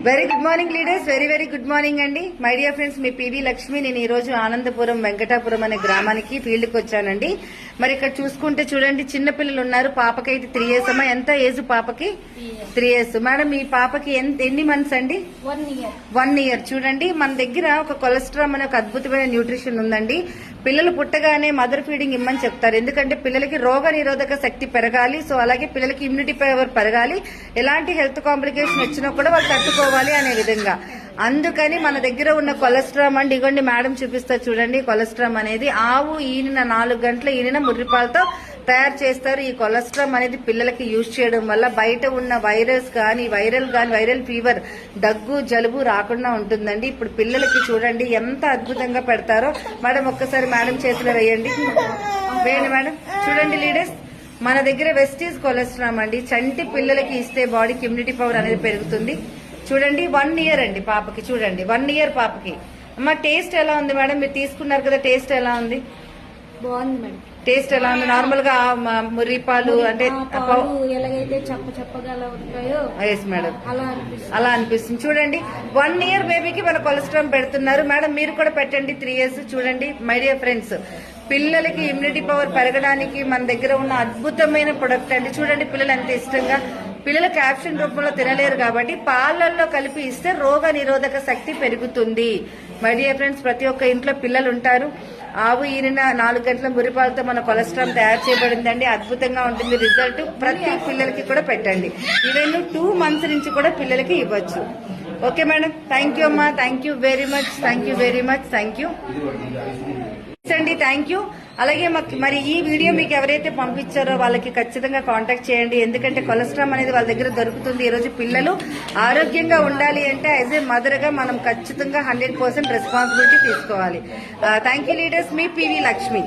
Very good morning leaders, very good morning అండి. My dear friends, మీ P V Lakshmi. నేను ఈ రోజు ఆనందపురం వెంకటాపురం అనే గ్రామానికి ఫీల్డ్ కి వచ్చానండి. మరి ఇక్కడ చూసుకుంటే చూడండి, చిన్న పిల్లలు ఉన్నారు. పాపకైతే 3 years అమ్మా. ఎంత ఏజ్ పాపకి? 3 years. మేడం, మీ పాపకి ఎన్ని మంత్స్ అండి? 1 year. చూడండి, మన దగ్గర ఒక కొలెస్ట్రాల్ అనే ఒక అద్భుతమైన న్యూట్రిషన్ ఉందండి. పిల్లలు పుట్టగానే మదర్ ఫీడింగ్ ఇమ్మని చెప్తారు. ఎందుకంటే పిల్లలకి రోగ నిరోధక శక్తి పెరగాలి. సో అలాగే పిల్లలకి ఇమ్యూనిటీ పవర్ పెరగాలి. ఎలాంటి హెల్త్ కాంప్లికేషన్ వచ్చినా కూడా వాళ్ళు తట్టుకోవాలి అనే విధంగా. అందుకని మన దగ్గర ఉన్న కొలెస్ట్రామ్ అండి, ఇగోండి మేడం చూపిస్తారు చూడండి. కొలెస్ట్రామ్ అనేది ఆవు ఈనిన 4 గంటల ఈనిన ముర్రిపాలతో తయారు చేస్తారు. ఈ కొలెస్ట్రామ్ అనేది పిల్లలకి యూజ్ చేయడం వల్ల బయట ఉన్న వైరస్ కానీ వైరల్ ఫీవర్, దగ్గు, జలుబు రాకుండా ఉంటుందండి. ఇప్పుడు పిల్లలకి చూడండి ఎంత అద్భుతంగా పెడతారో. మేడం ఒక్కసారి మేడం చేతిలో వేయండి మేడం. చూడండి లీడర్స్, మన దగ్గర వెస్టీజ్ కొలెస్ట్రామ్ అండి. చంటి పిల్లలకి ఇస్తే బాడీకి ఇమ్యూనిటీ పవర్ అనేది పెరుగుతుంది. చూడండి 1 year అండి పాపకి. చూడండి 1 year పాపకి. అమ్మ, టేస్ట్ ఎలా ఉంది మేడం? మీరు తీసుకున్నారు కదా, టేస్ట్ ఎలా ఉంది? బాగుంది మేడం. టేస్ట్ ఎలా ఉంది? నార్మల్ గా ముర్రిపాలు అంటే ఎలాగైతే చప్పగా ఉంటాయో మేడం అలా అనిపిస్తుంది. చూడండి 1 year బేబీకి మన కొలెస్ట్రాల్ పెడుతున్నారు. మేడం మీరు కూడా పెట్టండి 3 years. చూడండి మై డియర్ ఫ్రెండ్స్, పిల్లలకి ఇమ్యూనిటీ పవర్ పెరగడానికి మన దగ్గర ఉన్న అద్భుతమైన ప్రొడక్ట్ అండి. చూడండి పిల్లలు ఎంత ఇష్టంగా, పిల్లలు క్యాప్షన్ రూపంలో తినలేరు కాబట్టి పాలల్లో కలిపి ఇస్తే రోగ నిరోధక శక్తి పెరుగుతుంది. మై డియర్ ఫ్రెండ్స్, ప్రతి ఒక్క ఇంట్లో పిల్లలు ఉంటారు. ఆవు ఈనిన 4 గంటల మురిపాలతో మన కొలెస్ట్రాల్ తయారు చేయబడిందండి. అద్భుతంగా ఉంటుంది రిజల్ట్. ప్రతి పిల్లలకి కూడా పెట్టండి. ఈవెన్ 2 months నుంచి కూడా పిల్లలకి ఇవ్వచ్చు. ఓకే మేడం, థ్యాంక్ యూ అమ్మా. Thank you very much. Thank you అండి. Thank you. అలాగే మరి ఈ వీడియో మీకు ఎవరైతే పంపించారో వాళ్ళకి ఖచ్చితంగా కాంటాక్ట్ చేయండి. ఎందుకంటే కొలెస్ట్రాల్ అనేది వాళ్ళ దగ్గర దొరుకుతుంది. ఈ రోజు పిల్లలు ఆరోగ్యంగా ఉండాలి అంటే యాజ్ ఏ మదర్ గా మనం ఖచ్చితంగా 100% రెస్పాన్సిబిలిటీ తీసుకోవాలి. Thank you leaders. Me P V Lakshmi.